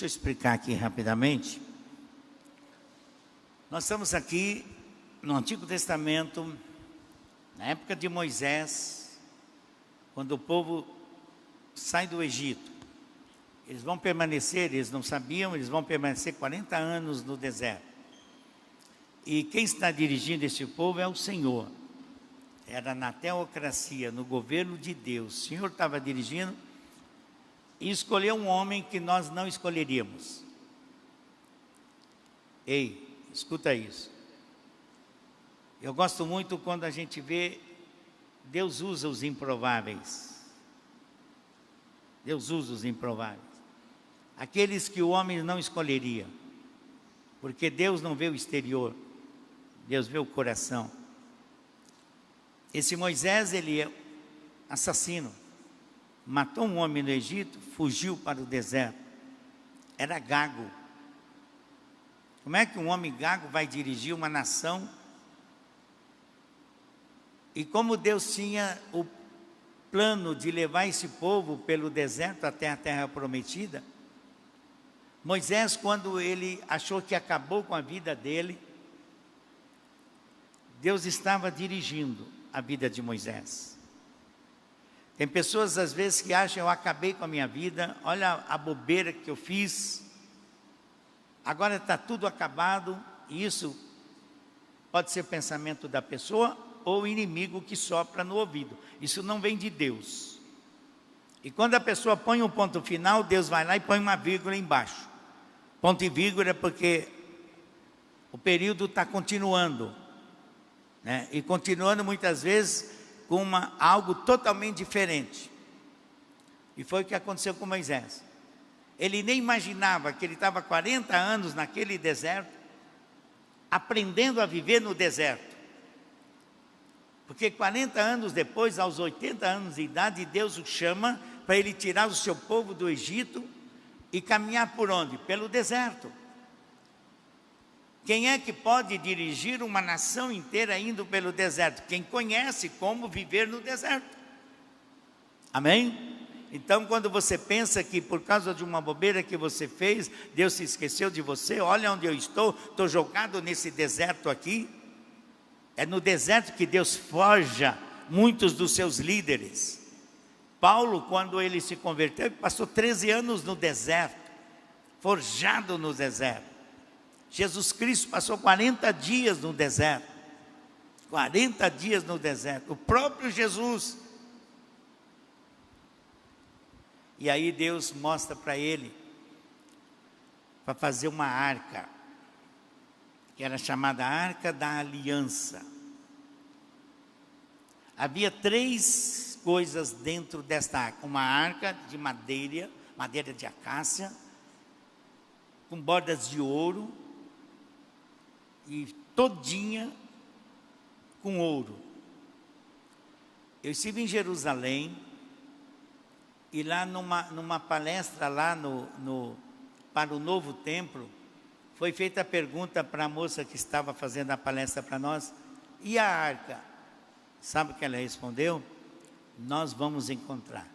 Deixa eu explicar aqui rapidamente. Nós estamos aqui no Antigo Testamento, na época de Moisés, quando o povo sai do Egito. Eles vão permanecer, eles não sabiam, eles vão permanecer 40 anos no deserto. E quem está dirigindo esse povo é o Senhor. Era na teocracia, no governo de Deus. O Senhor estava dirigindo e escolheu um homem que nós não escolheríamos. Ei, escuta isso. Eu gosto muito quando a gente vê Deus usa os improváveis. Deus usa os improváveis. Aqueles que o homem não escolheria. Porque Deus não vê o exterior. Deus vê o coração. Esse Moisés, ele é assassino. Matou um homem no Egito, fugiu para o deserto. Era gago. Como é que um homem gago vai dirigir uma nação? E como Deus tinha o plano de levar esse povo pelo deserto até a terra prometida, Moisés, quando ele achou que acabou com a vida dele, Deus estava dirigindo a vida de Moisés. Tem pessoas às vezes que acham: eu acabei com a minha vida, olha a bobeira que eu fiz, agora está tudo acabado. E isso pode ser pensamento da pessoa ou inimigo que sopra no ouvido. Isso não vem de Deus. E quando a pessoa põe um ponto final, Deus vai lá e põe uma vírgula embaixo. Ponto e vírgula é porque o período está continuando, né? E continuando muitas vezes com algo totalmente diferente. E foi o que aconteceu com Moisés. Ele nem imaginava que ele estava 40 anos naquele deserto, aprendendo a viver no deserto. Porque 40 anos depois, aos 80 anos de idade, Deus o chama para ele tirar o seu povo do Egito e caminhar por onde? Pelo deserto. Quem é que pode dirigir uma nação inteira indo pelo deserto? Quem conhece como viver no deserto. Amém? Então, quando você pensa que por causa de uma bobeira que você fez, Deus se esqueceu de você, olha onde eu estou jogado nesse deserto aqui. É no deserto que Deus forja muitos dos seus líderes. Paulo, quando ele se converteu, ele passou 13 anos no deserto, forjado no deserto. Jesus Cristo passou 40 dias no deserto. 40 dias no deserto. O próprio Jesus. E aí Deus mostra para ele, para fazer uma arca, que era chamada Arca da Aliança. Havia 3 coisas dentro desta arca. Uma arca de madeira de acácia, com bordas de ouro, e todinha com ouro. Eu estive em Jerusalém, e lá numa palestra lá para o novo templo, foi feita a pergunta para a moça que estava fazendo a palestra para nós: e a arca? Sabe o que ela respondeu? Nós vamos encontrar.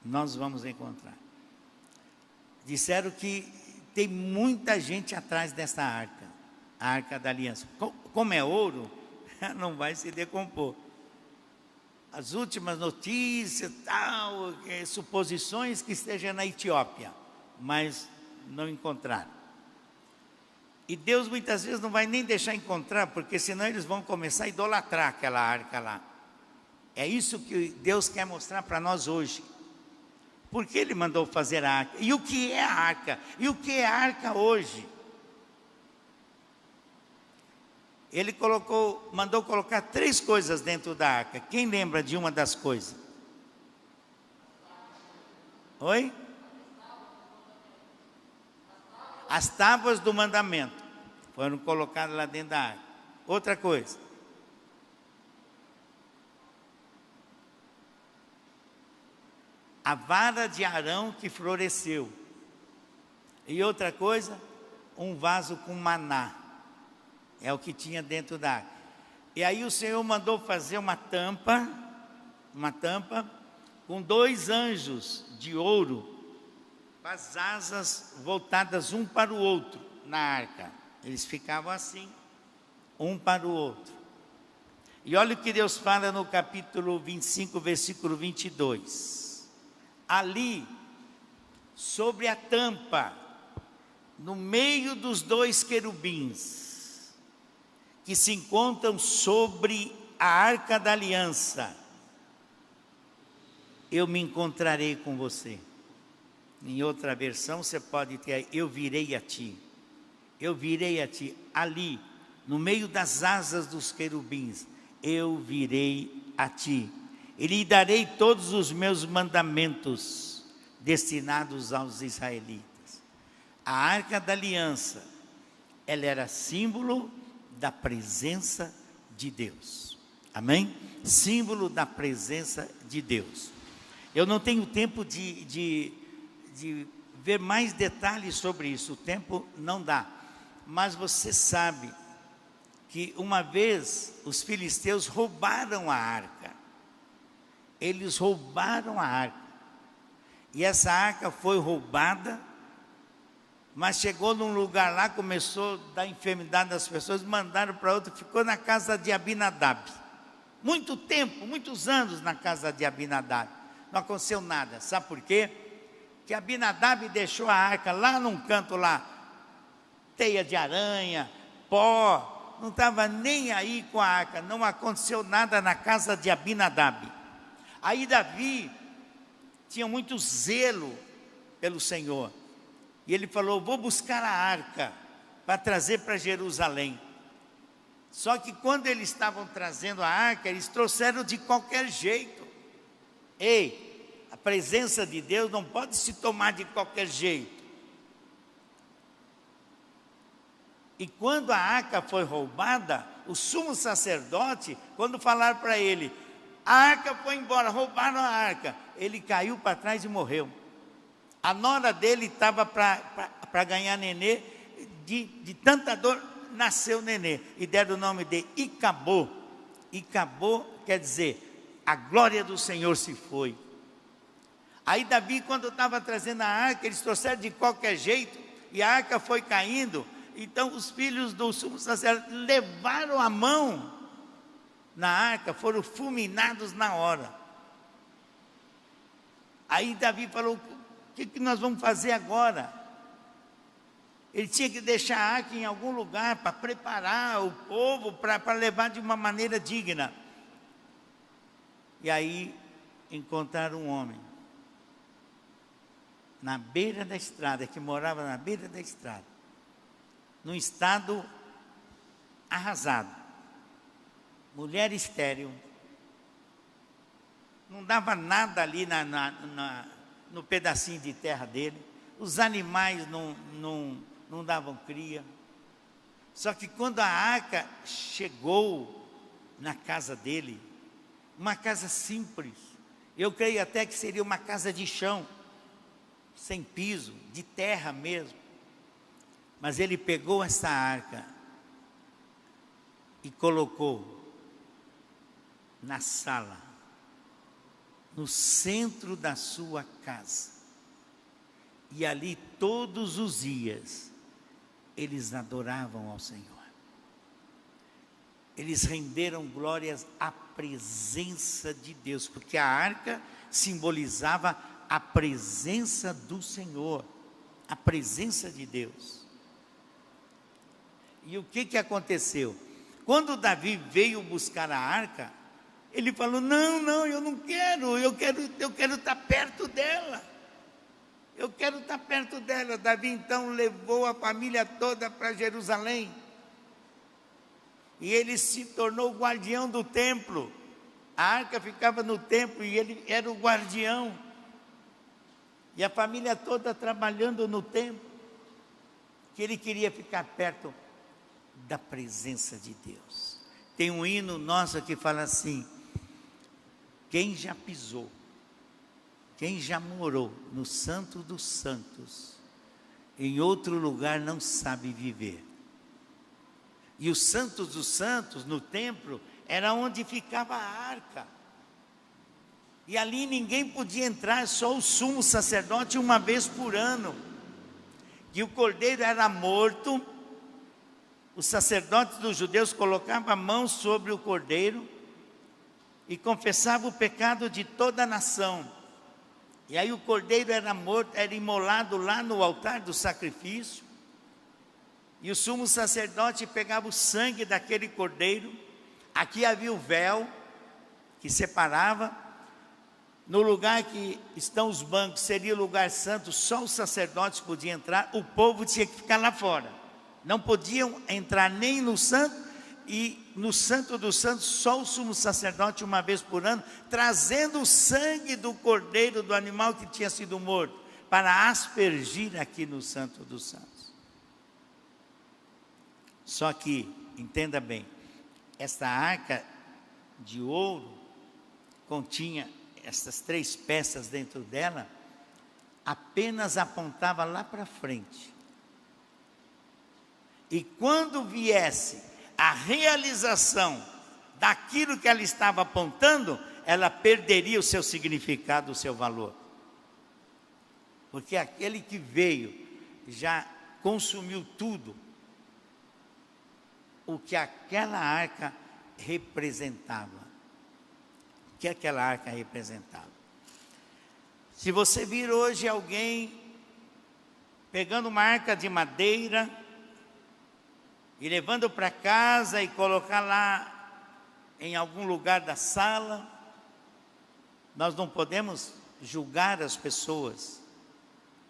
Nós vamos encontrar. Disseram que tem muita gente atrás dessa arca, a Arca da Aliança. Como é ouro, não vai se decompor. As últimas notícias, suposições que esteja na Etiópia, mas não encontraram. E Deus muitas vezes não vai nem deixar encontrar, porque senão eles vão começar a idolatrar aquela arca lá. É isso que Deus quer mostrar para nós hoje. Por que Ele mandou fazer a arca? E o que é a arca? E o que é a arca hoje? Ele mandou colocar 3 coisas dentro da arca. Quem lembra de uma das coisas? Oi? As tábuas do mandamento foram colocadas lá dentro da arca. Outra coisa. A vara de Arão que floresceu. E outra coisa, um vaso com maná. É o que tinha dentro da arca. E aí o Senhor mandou fazer uma tampa com 2 anjos de ouro com as asas voltadas um para o outro na arca. Eles ficavam assim, um para o outro. E olha o que Deus fala no capítulo 25, versículo 22. Ali, sobre a tampa, no meio dos dois querubins, que se encontram sobre a arca da aliança, eu me encontrarei com você. Em outra versão você pode ter, eu virei a ti. Eu virei a ti. Ali, no meio das asas dos querubins, eu virei a ti. E lhe darei todos os meus mandamentos destinados aos israelitas. A arca da aliança, ela era símbolo da presença de Deus. Amém? Símbolo da presença de Deus. Eu não tenho tempo de ver mais detalhes sobre isso, o tempo não dá. Mas você sabe que uma vez os filisteus roubaram a arca. Eles roubaram a arca. E essa arca foi roubada, mas chegou num lugar lá, começou a dar enfermidade das pessoas, mandaram para outro, ficou na casa de Abinadab. Muito tempo, muitos anos na casa de Abinadab. Não aconteceu nada. Sabe por quê? Que Abinadab deixou a arca lá num canto lá, teia de aranha, pó, não estava nem aí com a arca, não aconteceu nada na casa de Abinadab. Aí Davi tinha muito zelo pelo Senhor, e ele falou, vou buscar a arca para trazer para Jerusalém. Só que quando eles estavam trazendo a arca, eles trouxeram de qualquer jeito. Ei, a presença de Deus não pode se tomar de qualquer jeito. E quando a arca foi roubada, o sumo sacerdote, quando falaram para ele, a arca foi embora, roubaram a arca, ele caiu para trás e morreu. A nora dele estava para ganhar nenê, de tanta dor, nasceu nenê, e deram o nome de Icabô. Icabô quer dizer, a glória do Senhor se foi. Aí Davi, quando estava trazendo a arca, eles trouxeram de qualquer jeito, e a arca foi caindo. Então os filhos do sumo sacerdote levaram a mão na arca, foram fulminados na hora. Aí Davi falou, o que nós vamos fazer agora? Ele tinha que deixar a arca em algum lugar para preparar o povo, para levar de uma maneira digna. E aí encontraram um homem na beira da estrada, que morava na beira da estrada, num estado arrasado, mulher estéril, não dava nada ali no pedacinho de terra dele, os animais não davam cria. Só que quando a arca chegou na casa dele, uma casa simples, eu creio até que seria uma casa de chão, sem piso, de terra mesmo. Mas ele pegou essa arca e colocou na sala, no centro da sua casa. E ali todos os dias eles adoravam ao Senhor. Eles renderam glórias à presença de Deus, porque a arca simbolizava a presença do Senhor, a presença de Deus. E o que aconteceu? Quando Davi veio buscar a arca, ele falou, não, eu não quero, eu quero estar perto dela. Eu quero estar perto dela. Davi então levou a família toda para Jerusalém. E ele se tornou o guardião do templo. A arca ficava no templo e ele era o guardião. E a família toda trabalhando no templo. Que ele queria ficar perto da presença de Deus. Tem um hino nosso que fala assim, quem já pisou, quem já morou no Santo dos Santos, em outro lugar não sabe viver. E o Santo dos Santos, no templo, era onde ficava a arca. E ali ninguém podia entrar, só o sumo sacerdote uma vez por ano. E o cordeiro era morto, os sacerdotes dos judeus colocavam a mão sobre o cordeiro e confessavam o pecado de toda a nação. E aí o cordeiro era morto, era imolado lá no altar do sacrifício. E o sumo sacerdote pegava o sangue daquele cordeiro. Aqui havia o véu que separava. No lugar que estão os bancos, seria o lugar santo, só os sacerdotes podiam entrar, o povo tinha que ficar lá fora. Não podiam entrar nem no santo, e no santo dos santos, só o sumo sacerdote uma vez por ano, trazendo o sangue do cordeiro, do animal que tinha sido morto, para aspergir aqui no santo dos santos. Só que, entenda bem, esta arca de ouro continha essas 3 peças dentro dela, apenas apontava lá para frente. E quando viesse a realização daquilo que ela estava apontando, ela perderia o seu significado, o seu valor. Porque aquele que veio já consumiu tudo o que aquela arca representava. O que aquela arca representava. Se você vir hoje alguém pegando uma arca de madeira e levando para casa e colocar lá em algum lugar da sala, nós não podemos julgar as pessoas,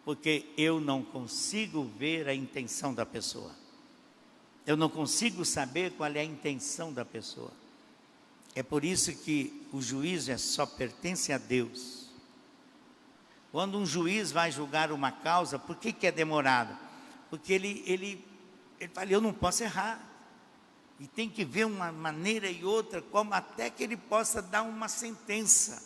porque eu não consigo ver a intenção da pessoa. Eu não consigo saber qual é a intenção da pessoa. É por isso que o juízo só pertence a Deus. Quando um juiz vai julgar uma causa, por que é demorado? Porque ele fala, eu não posso errar. E tem que ver uma maneira e outra, como até que ele possa dar uma sentença.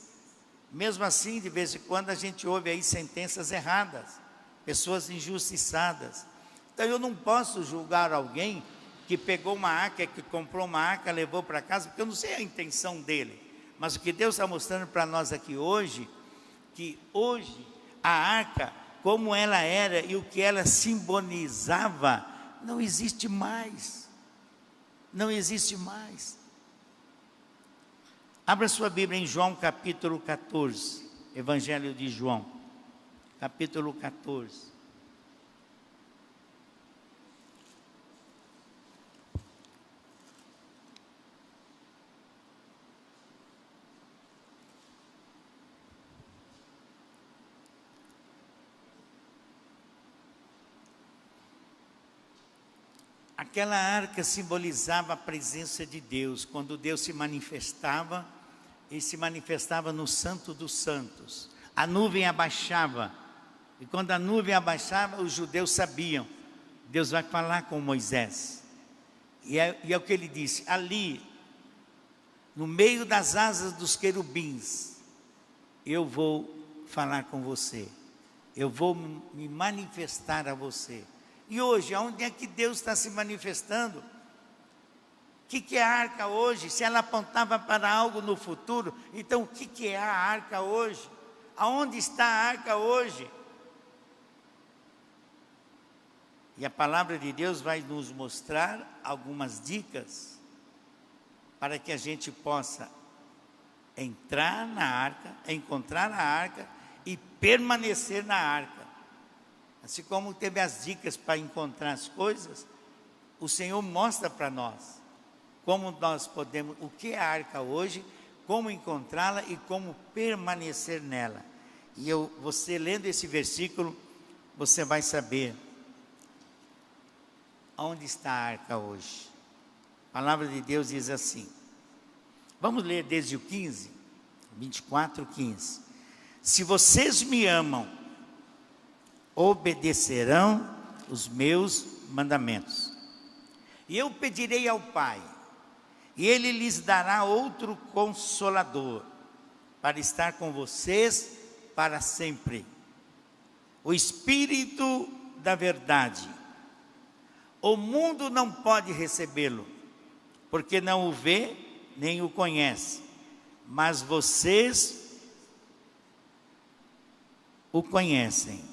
Mesmo assim, de vez em quando a gente ouve aí sentenças erradas, pessoas injustiçadas. Então eu não posso julgar alguém que pegou uma arca, que comprou uma arca, levou para casa, porque eu não sei a intenção dele. Mas o que Deus está mostrando para nós aqui hoje, que hoje a arca, como ela era e o que ela simbolizava, não existe mais. Não existe mais. Abra sua Bíblia em João capítulo 14, Evangelho de João, capítulo 14. Aquela arca simbolizava a presença de Deus. Quando Deus se manifestava, Ele se manifestava no Santo dos Santos. A nuvem abaixava, e quando a nuvem abaixava, os judeus sabiam, Deus vai falar com Moisés. E é o que ele disse, ali, no meio das asas dos querubins, eu vou falar com você, eu vou me manifestar a você. E hoje, onde é que Deus está se manifestando? O que é a arca hoje? Se ela apontava para algo no futuro, então o que é a arca hoje? Aonde está a arca hoje? E a palavra de Deus vai nos mostrar algumas dicas para que a gente possa entrar na arca, encontrar a arca e permanecer na arca. Assim como teve as dicas para encontrar as coisas, o Senhor mostra para nós como nós podemos, o que é a arca hoje, como encontrá-la e como permanecer nela. E você lendo esse versículo, você vai saber onde está a arca hoje. A palavra de Deus diz assim, vamos ler desde o 15, 24, 15. Se vocês me amam, obedecerão os meus mandamentos. E eu pedirei ao Pai, e Ele lhes dará outro Consolador, para estar com vocês para sempre. O Espírito da verdade. O mundo não pode recebê-lo, porque não o vê, nem o conhece. Mas vocês o conhecem,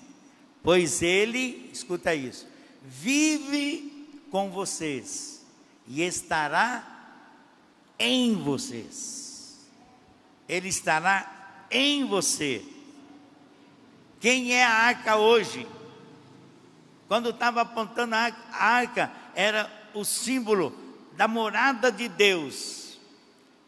pois ele, escuta isso, vive com vocês e estará em vocês. Ele estará em você. Quem é a arca hoje? Quando estava apontando a arca, era o símbolo da morada de Deus.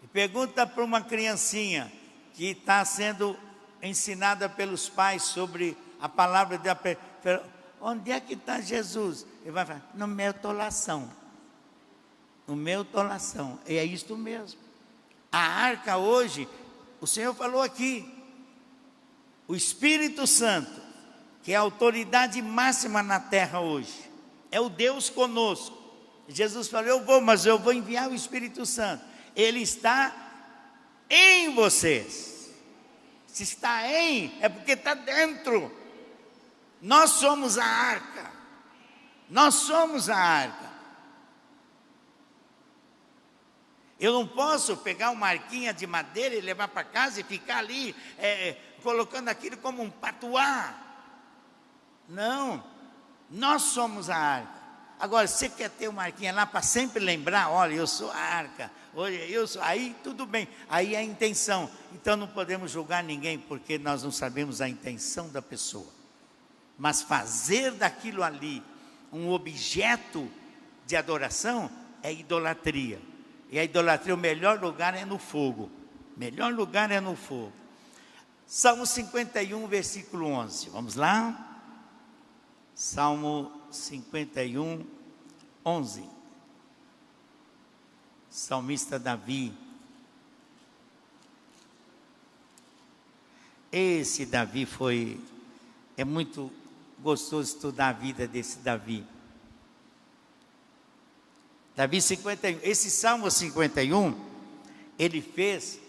E pergunta para uma criancinha que está sendo ensinada pelos pais sobre a palavra de Deus, onde é que está Jesus? Ele vai falar, no meu tolação. No meu tolação. E é isto mesmo. A arca hoje, o Senhor falou aqui, o Espírito Santo, que é a autoridade máxima na terra hoje, é o Deus conosco. Jesus falou, mas eu vou enviar o Espírito Santo. Ele está em vocês. Se está em, é porque está dentro. Nós somos a arca. Nós somos a arca. Eu não posso pegar uma arquinha de madeira e levar para casa e ficar ali colocando aquilo como um patuá. Não, nós somos a arca. Agora, se você quer ter uma arquinha lá para sempre lembrar, olha, eu sou a arca, olha, eu sou, aí tudo bem, aí é a intenção. Então não podemos julgar ninguém, porque nós não sabemos a intenção da pessoa. Mas fazer daquilo ali um objeto de adoração é idolatria. E a idolatria, o melhor lugar é no fogo. O melhor lugar é no fogo. Salmo 51, versículo 11. Vamos lá? Salmo 51, 11. Salmista Davi. Esse Davi é muito gostoso estudar a vida desse Davi. Davi 51, esse Salmo 51, ele fez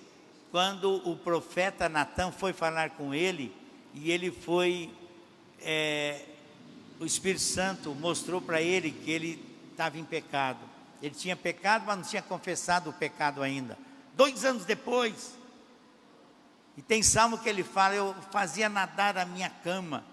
quando o profeta Natã foi falar com ele, e ele foi, o Espírito Santo mostrou para ele que ele estava em pecado. Ele tinha pecado, mas não tinha confessado o pecado ainda. 2 anos depois, e tem salmo que ele fala, eu fazia nadar a minha cama.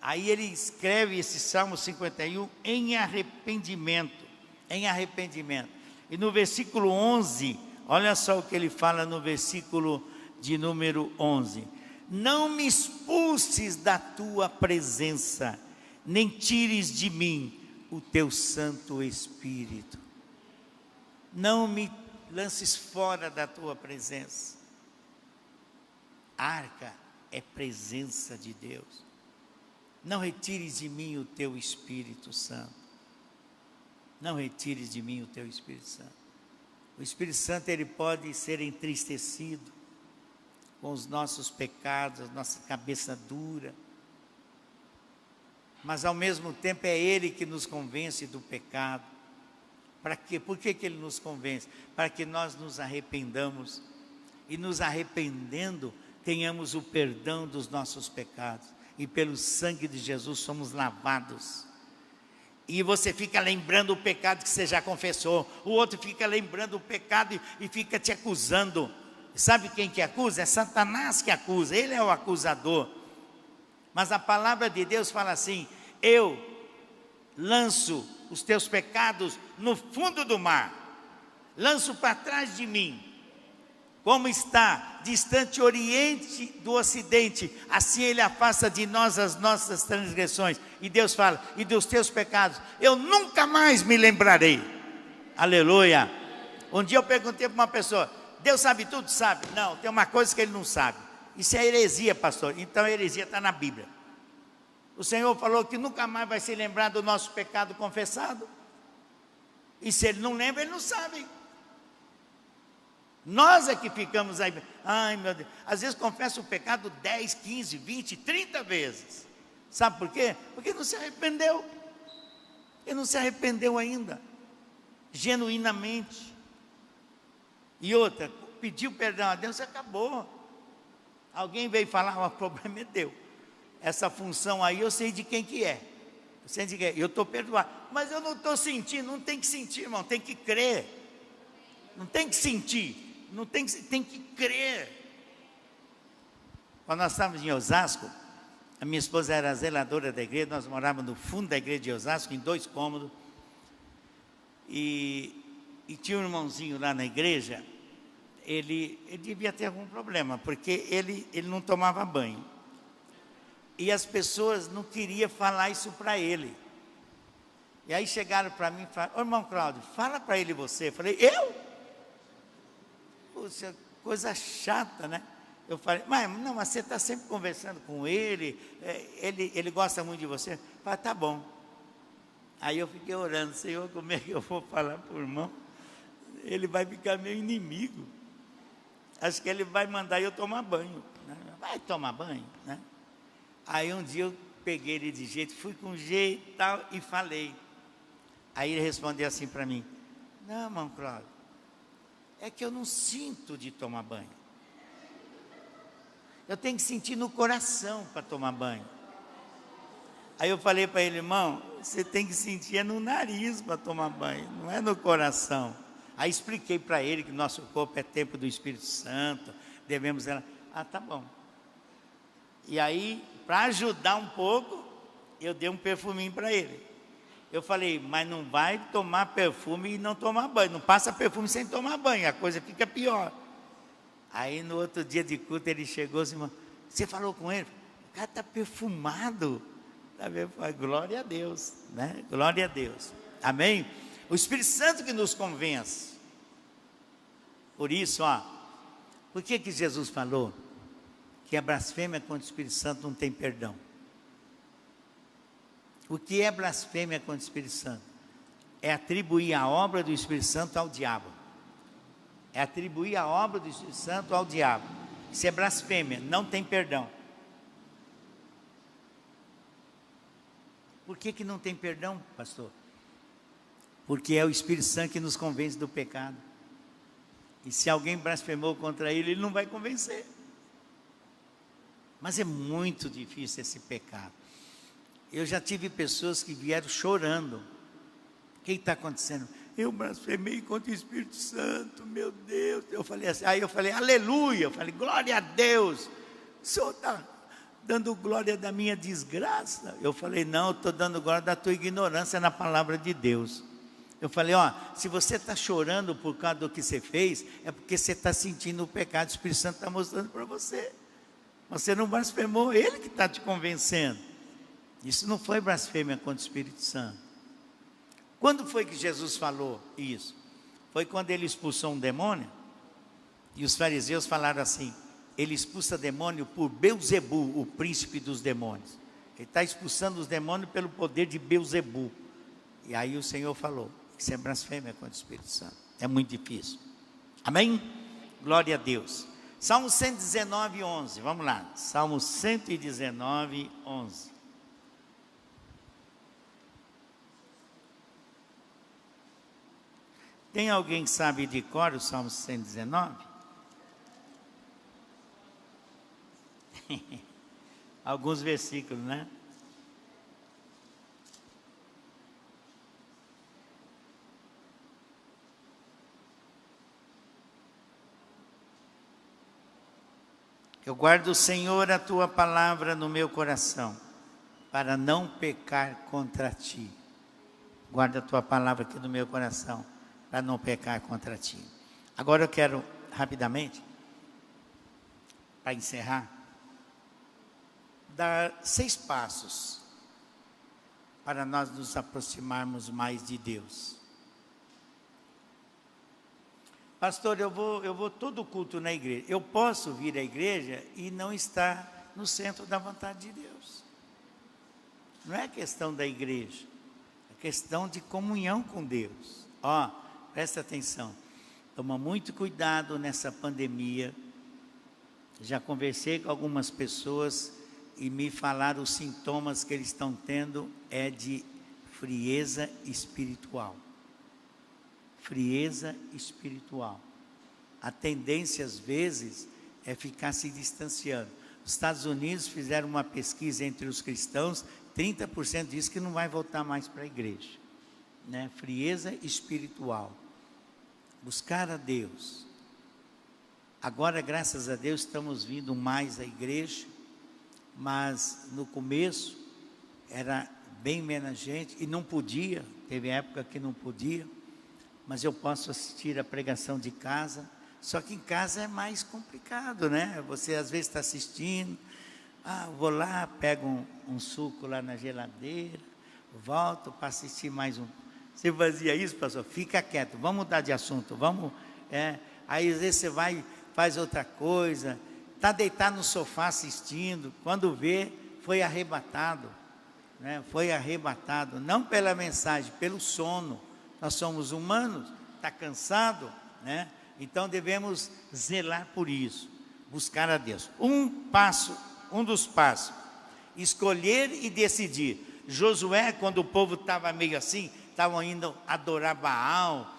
Aí ele escreve esse Salmo 51 em arrependimento. Em arrependimento. E no versículo 11, olha só o que ele fala no versículo de número 11. Não me expulses da tua presença, nem tires de mim o teu Santo Espírito. Não me lances fora da tua presença. Arca é presença de Deus. Não retires de mim o teu Espírito Santo. Não retires de mim o teu Espírito Santo. O Espírito Santo, ele pode ser entristecido com os nossos pecados, a nossa cabeça dura. Mas ao mesmo tempo é Ele que nos convence do pecado. Para quê? Por que Ele nos convence? Para que nós nos arrependamos. E nos arrependendo, tenhamos o perdão dos nossos pecados. E pelo sangue de Jesus somos lavados. E você fica lembrando o pecado que você já confessou. O outro fica lembrando o pecado e fica te acusando. Sabe quem que acusa? É Satanás que acusa. Ele é o acusador. Mas a palavra de Deus fala assim: eu lanço os teus pecados no fundo do mar. Lanço para trás de mim. Como está distante o oriente do ocidente, assim Ele afasta de nós as nossas transgressões. E Deus fala, e dos teus pecados, eu nunca mais me lembrarei. Aleluia. Um dia eu perguntei para uma pessoa, Deus sabe tudo? Sabe. Não, tem uma coisa que Ele não sabe. Isso é heresia, pastor. Então a heresia está na Bíblia. O Senhor falou que nunca mais vai se lembrar do nosso pecado confessado. E se Ele não lembra, Ele não sabe. Nós é que ficamos aí, ai meu Deus, às vezes confessa o pecado 10, 15, 20, 30 vezes. Sabe por quê? Porque não se arrependeu. Ele não se arrependeu ainda, genuinamente. E outra, pediu perdão a Deus, acabou. Alguém veio falar, o problema é teu. Essa função aí eu sei de quem que é. Eu sei de quem é. Eu estou perdoado. Mas eu não estou sentindo, não tem que sentir, irmão, tem que crer. Não tem que sentir. Não tem que crer. Quando nós estávamos em Osasco, a minha esposa era zeladora da igreja, nós morávamos no fundo da igreja de Osasco, em 2 cômodos, e tinha um irmãozinho lá na igreja, ele devia ter algum problema, porque ele não tomava banho, e as pessoas não queriam falar isso para ele, e aí chegaram para mim e falaram: ô irmão Cláudio, fala para ele você. Eu falei: eu? Puxa, coisa chata, né? Eu falei: mas você está sempre conversando com ele, ele gosta muito de você. Eu falei: tá bom. Aí eu fiquei orando: Senhor, como é que eu vou falar para o irmão? Ele vai ficar meu inimigo. Acho que ele vai mandar eu tomar banho, né? Vai tomar banho, né? Aí um dia eu peguei ele de jeito, fui com jeito e tal, e falei. Aí ele respondeu assim para mim: não, irmão Cláudio, é que eu não sinto de tomar banho. Eu tenho que sentir no coração para tomar banho. Aí eu falei para ele: irmão, você tem que sentir no nariz para tomar banho, não é no coração. Aí expliquei para ele que nosso corpo é templo do Espírito Santo, devemos... tá bom. E aí, para ajudar um pouco, eu dei um perfuminho para ele. Eu falei: mas não vai tomar perfume e não tomar banho, não passa perfume sem tomar banho, a coisa fica pior. Aí no outro dia de culto ele chegou assim: você falou com ele? O cara está perfumado. Tá vendo? Glória a Deus, né? Glória a Deus. Amém? O Espírito Santo que nos convence. Por isso, por que Jesus falou que a blasfêmia contra o Espírito Santo não tem perdão? O que é blasfêmia contra o Espírito Santo? É atribuir a obra do Espírito Santo ao diabo. É atribuir a obra do Espírito Santo ao diabo. Isso é blasfêmia, não tem perdão. Por que não tem perdão, pastor? Porque é o Espírito Santo que nos convence do pecado. E se alguém blasfemou contra ele não vai convencer. Mas é muito difícil esse pecado. Eu já tive pessoas que vieram chorando. O que está acontecendo? Eu blasfemei contra o Espírito Santo, meu Deus. Eu falei assim, aí eu falei: aleluia. Eu falei: glória a Deus. O Senhor está dando glória da minha desgraça? Eu falei: não, eu estou dando glória da tua ignorância na palavra de Deus. Eu falei: se você está chorando por causa do que você fez, é porque você está sentindo o pecado. O Espírito Santo está mostrando para você. Você não blasfemou, ele que está te convencendo. Isso não foi blasfêmia contra o Espírito Santo. Quando foi que Jesus falou isso? Foi quando ele expulsou um demônio, e os fariseus falaram assim: ele expulsa demônio por Beelzebu, o príncipe dos demônios. Ele está expulsando os demônios pelo poder de Beelzebu. E aí o Senhor falou: isso é blasfêmia contra o Espírito Santo. É muito difícil. Amém? Glória a Deus. Salmo 119, 11. Vamos lá. Salmo 119, 11. Tem alguém que sabe de cor o Salmo 119? Alguns versículos, né? Eu guardo, Senhor, a tua palavra no meu coração, para não pecar contra ti. Guarda a tua palavra aqui no meu coração, para não pecar contra ti. Agora eu quero, rapidamente, para encerrar, dar 6 passos para nós nos aproximarmos mais de Deus. Pastor, eu vou todo culto na igreja. Eu posso vir à igreja e não estar no centro da vontade de Deus. Não é questão da igreja, é questão de comunhão com Deus. Presta atenção, toma muito cuidado nessa pandemia. Já conversei com algumas pessoas e me falaram os sintomas que eles estão tendo é de frieza espiritual. Frieza espiritual. A tendência às vezes é ficar se distanciando. Os Estados Unidos fizeram uma pesquisa entre os cristãos, 30% diz que não vai voltar mais para a igreja, né? Frieza espiritual. Buscar a Deus. Agora, graças a Deus, estamos vindo mais à igreja, mas no começo era bem menos gente e não podia, teve época que não podia, mas eu posso assistir a pregação de casa, só que em casa é mais complicado, né? Você às vezes está assistindo, vou lá, pego um suco lá na geladeira, volto para assistir mais um. Você fazia isso, pastor? Fica quieto, vamos mudar de assunto, vamos. Aí às vezes você vai, faz outra coisa, está deitado no sofá assistindo, quando vê, foi arrebatado, né? Foi arrebatado, não pela mensagem, pelo sono. Nós somos humanos, está cansado, né? Então devemos zelar por isso, buscar a Deus. Um dos passos, escolher e decidir. Josué, quando o povo estava meio assim, estavam indo adorar Baal,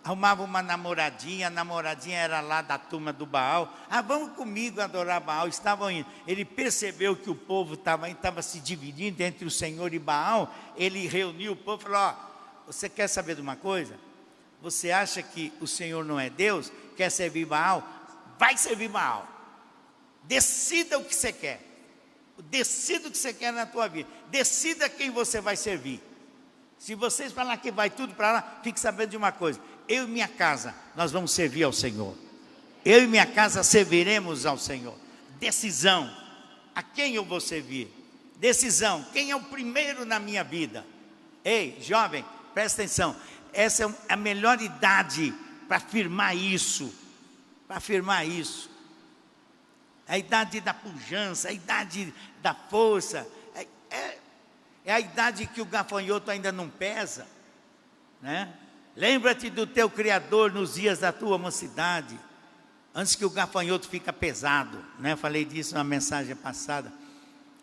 arrumava uma namoradinha, a namoradinha era lá da turma do Baal, vamos comigo adorar Baal, estavam indo. Ele percebeu que o povo estava se dividindo entre o Senhor e Baal, ele reuniu o povo e falou: você quer saber de uma coisa? Você acha que o Senhor não é Deus? Quer servir Baal? Vai servir Baal. Decida o que você quer. Decida o que você quer na tua vida. Decida quem você vai servir. Se vocês falar que vai tudo para lá, fique sabendo de uma coisa: eu e minha casa, nós vamos servir ao Senhor. Eu e minha casa serviremos ao Senhor. Decisão: a quem eu vou servir? Decisão: quem é o primeiro na minha vida? Ei, jovem, presta atenção. Essa é a melhor idade para afirmar isso. Para afirmar isso. A idade da pujança, a idade da força. É a idade que o gafanhoto ainda não pesa, né? Lembra-te do teu Criador nos dias da tua mocidade, antes que o gafanhoto fica pesado, né? Falei disso na mensagem passada.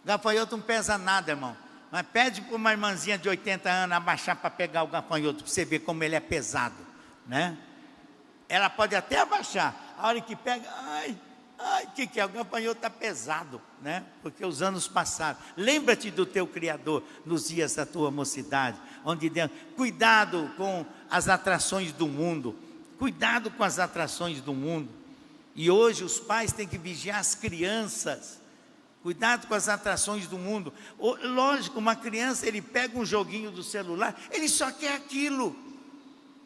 O gafanhoto não pesa nada, irmão. Mas pede para uma irmãzinha de 80 anos abaixar para pegar o gafanhoto, para você ver como ele é pesado, né? Ela pode até abaixar, a hora que pega, que é? O gafanhoto está pesado, né? Porque os anos passaram. Lembra-te do teu Criador nos dias da tua mocidade, onde Deus, cuidado com as atrações do mundo, cuidado com as atrações do mundo. E hoje os pais têm que vigiar as crianças, cuidado com as atrações do mundo. Lógico, uma criança, ele pega um joguinho do celular, ele só quer aquilo,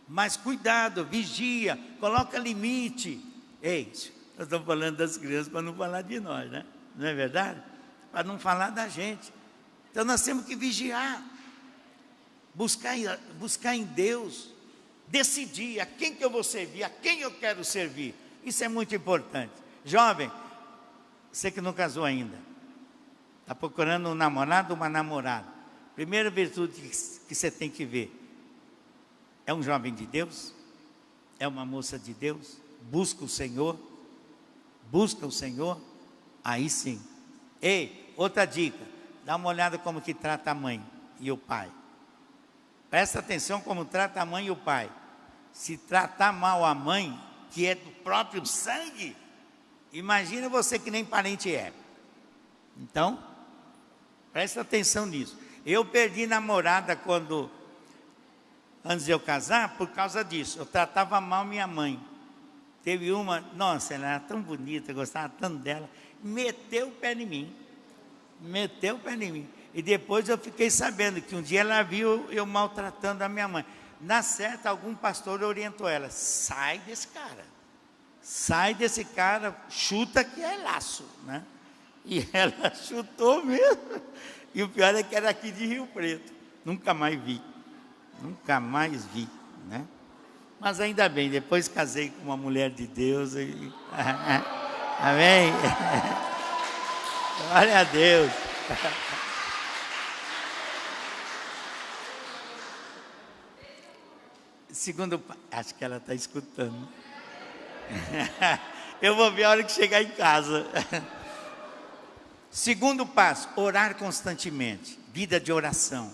mas cuidado, vigia, coloca limite. Ei, nós estamos falando das crianças para não falar de nós, né? Não é verdade? Para não falar da gente. Então nós temos que vigiar, buscar em Deus, decidir a quem que eu vou servir, a quem eu quero servir. Isso é muito importante. Jovem, você que não casou ainda, está procurando um namorado ou uma namorada. Primeira virtude que você tem que ver: é um jovem de Deus? É uma moça de Deus? Busca o Senhor? Busca o Senhor? Aí sim. Ei, outra dica: dá uma olhada como que trata a mãe e o pai. Presta atenção como trata a mãe e o pai. Se tratar mal a mãe, que é do próprio sangue, imagina você que nem parente é. Então, presta atenção nisso. Eu perdi namorada antes de eu casar, por causa disso. Eu tratava mal minha mãe. Teve uma, nossa, ela era tão bonita, eu gostava tanto dela, meteu o pé em mim. E depois eu fiquei sabendo que um dia ela viu eu maltratando a minha mãe. Na certa, algum pastor orientou ela: sai desse cara, chuta que é laço, né? E ela chutou mesmo. E o pior é que era aqui de Rio Preto. Nunca mais vi, né? Mas ainda bem, depois casei com uma mulher de Deus e... Amém? Glória a Deus. Segundo, acho que ela está escutando. Eu vou ver a hora que chegar em casa. Segundo passo: orar constantemente. Vida de oração.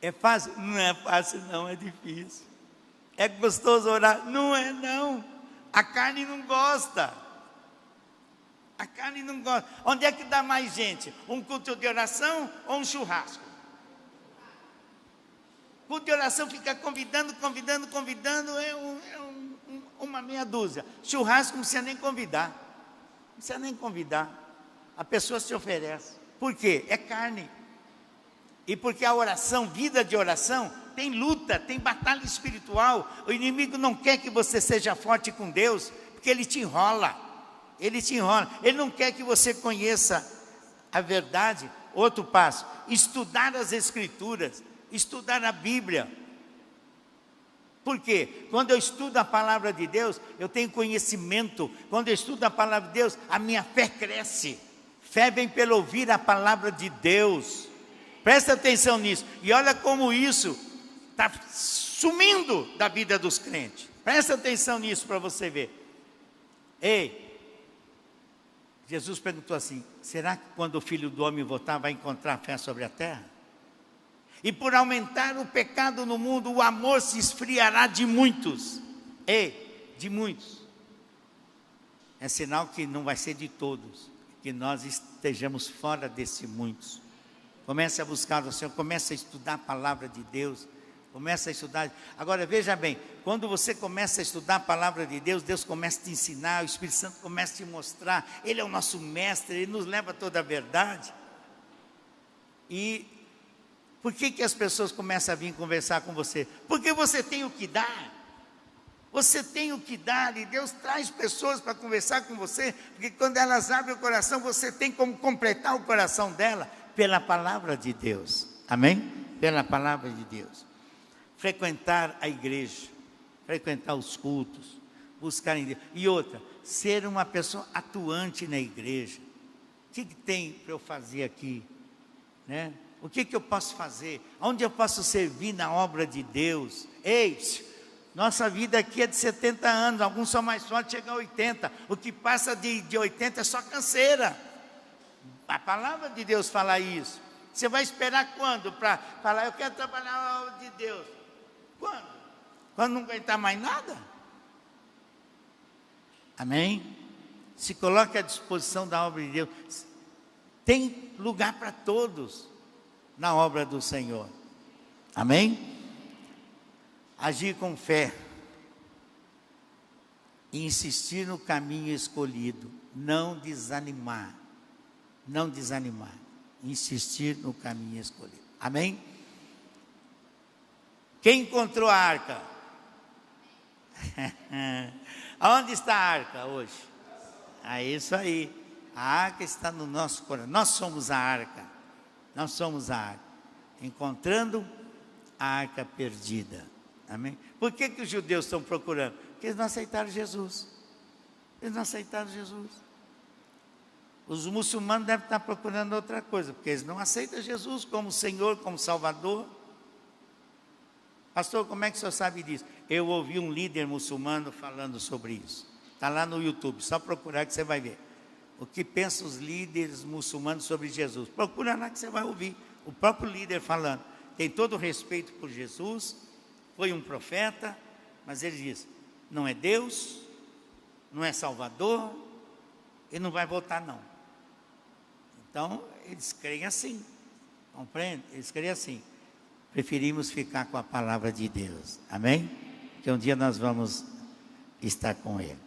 É fácil? Não é fácil não, é difícil. É gostoso orar? Não é não. A carne não gosta. Onde é que dá mais gente? Um culto de oração ou um churrasco? Culto de oração fica convidando, uma meia dúzia. Churrasco não precisa nem convidar. Não precisa nem convidar. A pessoa se oferece. Por quê? É carne. E porque a oração, vida de oração, tem luta, tem batalha espiritual. O inimigo não quer que você seja forte com Deus, porque ele te enrola. Ele te enrola. Ele não quer que você conheça a verdade. Outro passo, estudar as Escrituras, estudar a Bíblia. Por quê? Quando eu estudo a palavra de Deus, eu tenho conhecimento. Quando eu estudo a palavra de Deus, a minha fé cresce. Fé vem pelo ouvir a palavra de Deus. Presta atenção nisso. E olha como isso está sumindo da vida dos crentes. Presta atenção nisso para você ver. Ei, Jesus perguntou assim: será que quando o Filho do Homem voltar vai encontrar fé sobre a terra? E por aumentar o pecado no mundo, o amor se esfriará de muitos. Ei, de muitos. É sinal que não vai ser de todos, que nós estejamos fora desse muitos. Comece a buscar o Senhor, comece a estudar a palavra de Deus, comece a estudar. Agora veja bem, quando você começa a estudar a palavra de Deus, Deus começa a te ensinar, o Espírito Santo começa a te mostrar, Ele é o nosso mestre, Ele nos leva a toda a verdade. E por que as pessoas começam a vir conversar com você? Porque você tem o que dar. Você tem o que dar, e Deus traz pessoas para conversar com você, porque quando elas abrem o coração, você tem como completar o coração dela, pela palavra de Deus, amém? Pela palavra de Deus. Frequentar a igreja, frequentar os cultos, buscar em Deus. E outra, ser uma pessoa atuante na igreja. O que tem para eu fazer aqui? Né? O que eu posso fazer? Onde eu posso servir na obra de Deus? Ei, nossa vida aqui é de 70 anos, alguns são mais fortes, chegam a 80. O que passa de 80 é só canseira. A palavra de Deus fala isso. Você vai esperar quando para falar, eu quero trabalhar na obra de Deus? Quando? Quando não aguentar mais nada? Amém? Se coloque à disposição da obra de Deus. Tem lugar para todos na obra do Senhor. Amém? Agir com fé e insistir no caminho escolhido, não desanimar. Não desanimar, insistir no caminho escolhido. Amém? Quem encontrou a arca? Aonde está a arca hoje? É isso aí. A arca está no nosso coração. Nós somos a arca. Nós somos a arca. Encontrando a arca perdida. Amém? Por que os judeus estão procurando? Porque eles não aceitaram Jesus. Eles não aceitaram Jesus. Os muçulmanos devem estar procurando outra coisa, porque eles não aceitam Jesus como Senhor, como Salvador. Pastor, como é que o senhor sabe disso? Eu ouvi um líder muçulmano falando sobre isso. Está lá no YouTube, só procurar que você vai ver. O que pensam os líderes muçulmanos sobre Jesus? Procura lá que você vai ouvir. O próprio líder falando. Tem todo o respeito por Jesus, foi um profeta, mas ele diz, não é Deus, não é Salvador, e não vai voltar não. Então, eles creem assim, compreende? Eles creem assim. Preferimos ficar com a palavra de Deus, amém? Que um dia nós vamos estar com Ele.